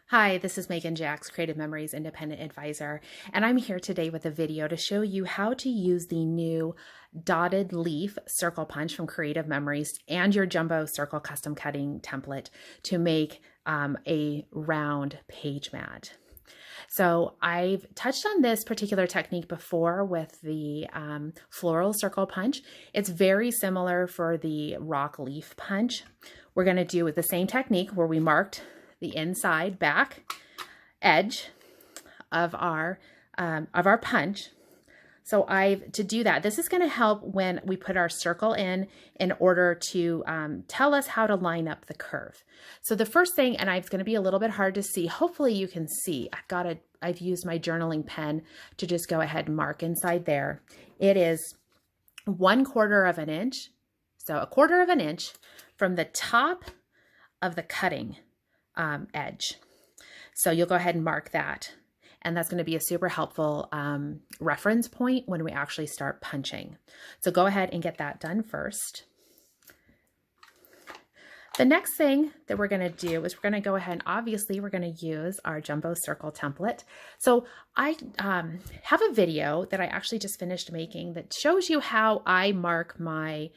Hi, this is Megan Jacks, Creative Memories Independent Advisor, and I'm here today with a video to show you how to use the new dotted leaf circle punch from Creative Memories and your jumbo circle custom cutting template to make a round page mat. So I've touched on this particular technique before with the floral circle punch. It's very similar for the rock leaf punch. We're going to do with the same technique where we marked the inside back edge of our punch. So to do that, this is going to help when we put our circle in order to tell us how to line up the curve. So the first thing, and it's going to be a little bit hard to see, hopefully you can see, I've used my journaling pen to just go ahead and mark inside there. It is 1/4 of an inch. So 1/4 of an inch from the top of the cutting edge. So you'll go ahead and mark that. And that's going to be a super helpful reference point when we actually start punching. So go ahead and get that done first. The next thing that we're going to do is we're going to go ahead and obviously we're going to use our jumbo circle template. So I have a video that I actually just finished making that shows you how I mark my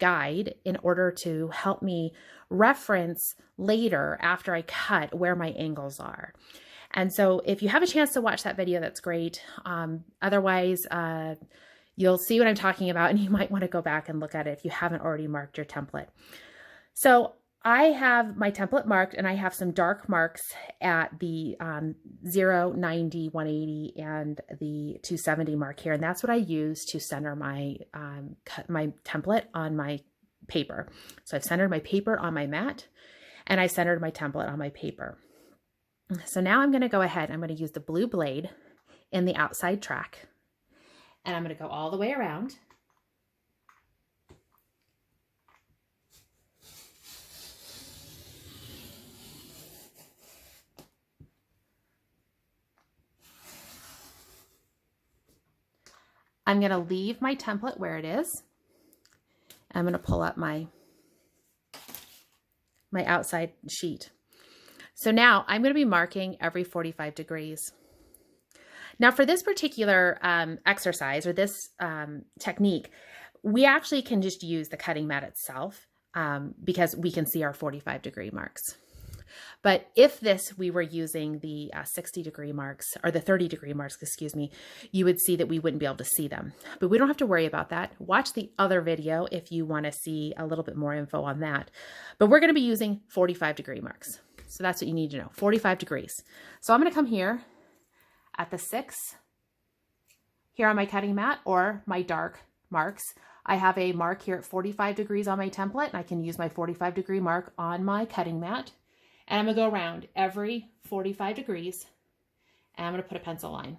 guide in order to help me reference later after I cut where my angles are. And so if you have a chance to watch that video, that's great. Otherwise, you'll see what I'm talking about and you might want to go back and look at it if you haven't already marked your template. So I have my template marked and I have some dark marks at the 0, 90, 180, and the 270 mark here. And that's what I use to center my, my template on my paper. So I've centered my paper on my mat and I centered my template on my paper. So now I'm going to go ahead, I'm going to use the blue blade in the outside track and I'm going to go all the way around. I'm going to leave my template where it is. I'm going to pull up my outside sheet. So now I'm going to be marking every 45 degrees. Now for this particular exercise or this technique, we actually can just use the cutting mat itself because we can see our 45-degree marks. But if we were using the 60-degree marks or the 30-degree marks, excuse me, you would see that we wouldn't be able to see them. But we don't have to worry about that. Watch the other video if you want to see a little bit more info on that. But we're going to be using 45-degree marks. So that's what you need to know, 45 degrees. So I'm going to come here at the 6 here on my cutting mat or my dark marks. I have a mark here at 45 degrees on my template and I can use my 45-degree mark on my cutting mat. And I'm going to go around every 45 degrees and I'm going to put a pencil line.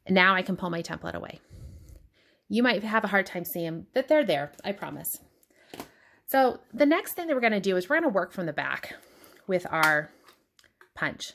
And now I can pull my template away. You might have a hard time seeing that they're there, I promise. So the next thing that we're going to do is we're going to work from the back with our punch.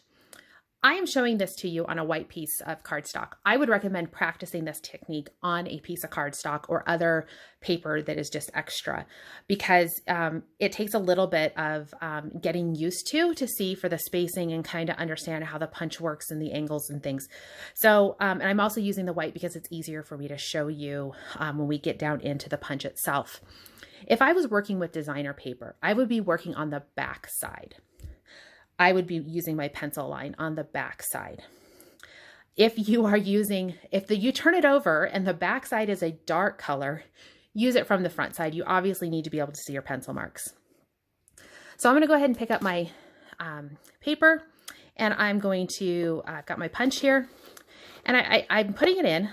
I am showing this to you on a white piece of cardstock. I would recommend practicing this technique on a piece of cardstock or other paper that is just extra because it takes a little bit of getting used to see for the spacing and kind of understand how the punch works and the angles and things. So, and I'm also using the white because it's easier for me to show you when we get down into the punch itself. If I was working with designer paper, I would be working on the back side. I would be using my pencil line on the back side. If you turn it over and the back side is a dark color, use it from the front side. You obviously need to be able to see your pencil marks. So I'm going to go ahead and pick up my paper and I'm going to, I've got my punch here and I'm putting it in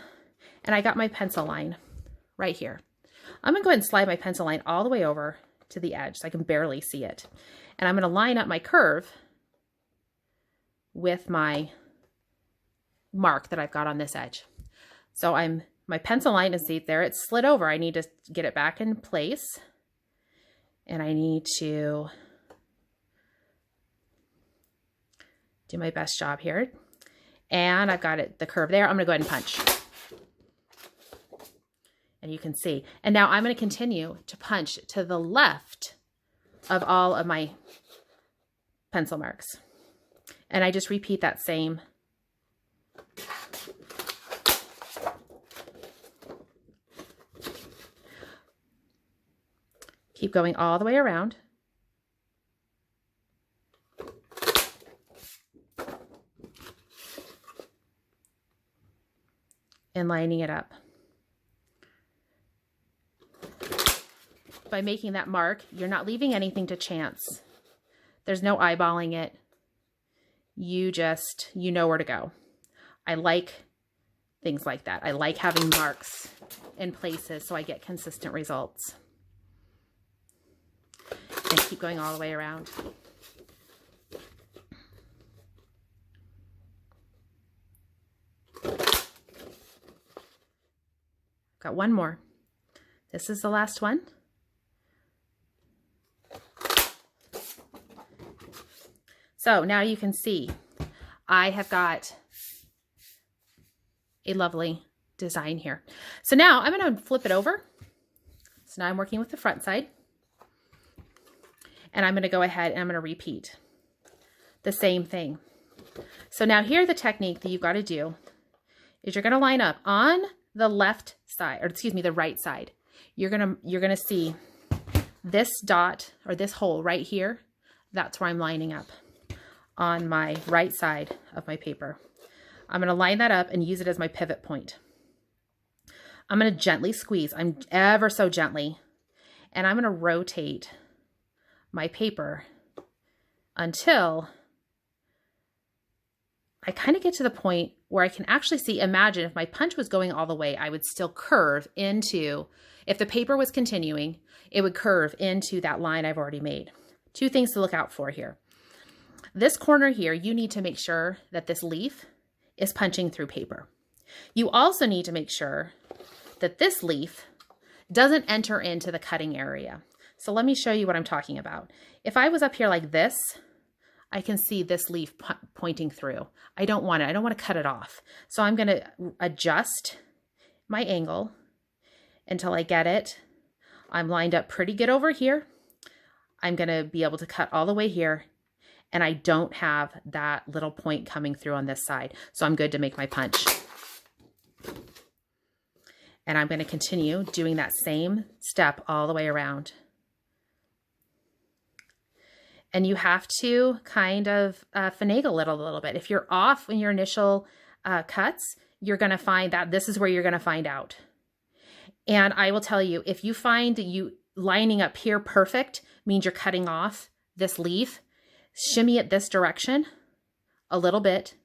and I got my pencil line right here. I'm going to go ahead and slide my pencil line all the way over to the edge so I can barely see it. And I'm going to line up my curve with my mark that I've got on this edge. So my pencil line is there, it's slid over. I need to get it back in place and I need to do my best job here. And I've got the curve there. I'm gonna go ahead and punch. And you can see. And now I'm going to continue to punch to the left of all of my pencil marks. And I just repeat that same. Keep going all the way around. And lining it up. By making that mark, you're not leaving anything to chance. There's no eyeballing it. You know where to go. I like things like that. I like having marks in places so I get consistent results. And keep going all the way around. Got one more. This is the last one. So now you can see I have got a lovely design here. So now I'm going to flip it over. So now I'm working with the front side. And I'm going to go ahead and I'm going to repeat the same thing. So now here the technique that you've got to do is you're going to line up on the left side, or excuse me, the right side. You're going to see this dot or this hole right here. That's where I'm lining up on my right side of my paper. I'm going to line that up and use it as my pivot point. I'm going to gently squeeze. I'm ever so gently. And I'm going to rotate my paper until I kind of get to the point where I can actually see, imagine if my punch was going all the way, I would still curve into, if the paper was continuing, it would curve into that line I've already made. Two things to look out for here. This corner here, you need to make sure that this leaf is punching through paper. You also need to make sure that this leaf doesn't enter into the cutting area. So let me show you what I'm talking about. If I was up here like this, I can see this leaf pointing through. I don't want it. I don't want to cut it off. So I'm going to adjust my angle until I get it. I'm lined up pretty good over here. I'm going to be able to cut all the way here. And I don't have that little point coming through on this side. So I'm good to make my punch. And I'm going to continue doing that same step all the way around. And you have to kind of finagle it a little bit. If you're off in your initial cuts, you're going to find that this is where you're going to find out. And I will tell you, if you find you lining up here perfect means you're cutting off this leaf, shimmy it this direction a little bit.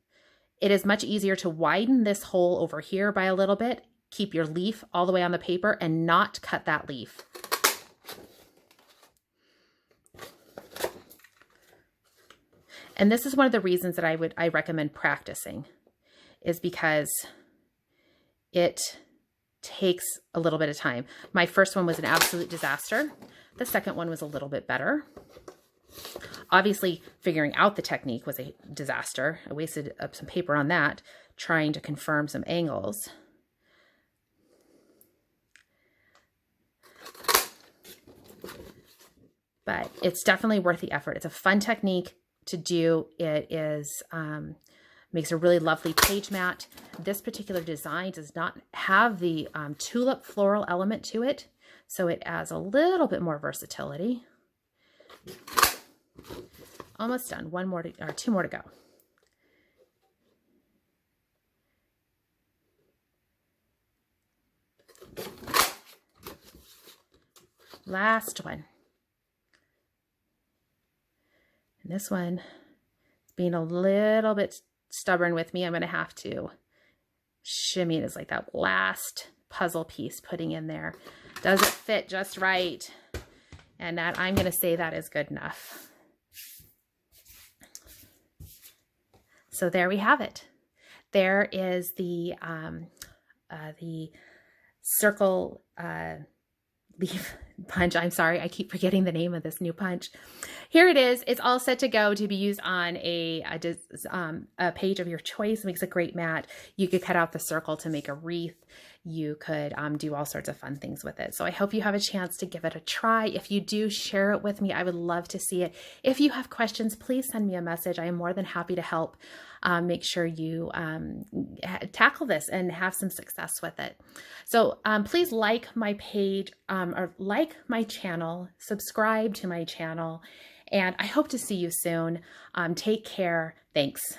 It is much easier to widen this hole over here by a little bit, keep your leaf all the way on the paper and not cut that leaf. And this is one of the reasons that I recommend practicing, is because it takes a little bit of time. My first one was an absolute disaster. The second one was a little bit better. Obviously, figuring out the technique was a disaster. I wasted up some paper on that, trying to confirm some angles. But it's definitely worth the effort. It's a fun technique to do. It is makes a really lovely page mat. This particular design does not have the tulip floral element to it, so it adds a little bit more versatility. Almost done. One more or two more to go. Last one. And this one is being a little bit stubborn with me. I'm going to have to shimmy it as like that last puzzle piece putting in there. Does it fit just right? And that I'm going to say that is good enough. So there we have it. There is the circle leaf punch. I'm sorry, I keep forgetting the name of this new punch. Here it is. It's all set to go to be used on a page of your choice. It makes a great mat. You could cut out the circle to make a wreath. You could do all sorts of fun things with it. So I hope you have a chance to give it a try. If you do, share it with me. I would love to see it. If you have questions, please send me a message. I am more than happy to help make sure you tackle this and have some success with it. So please like my page or like my channel, subscribe to my channel, and I hope to see you soon. Take care. Thanks.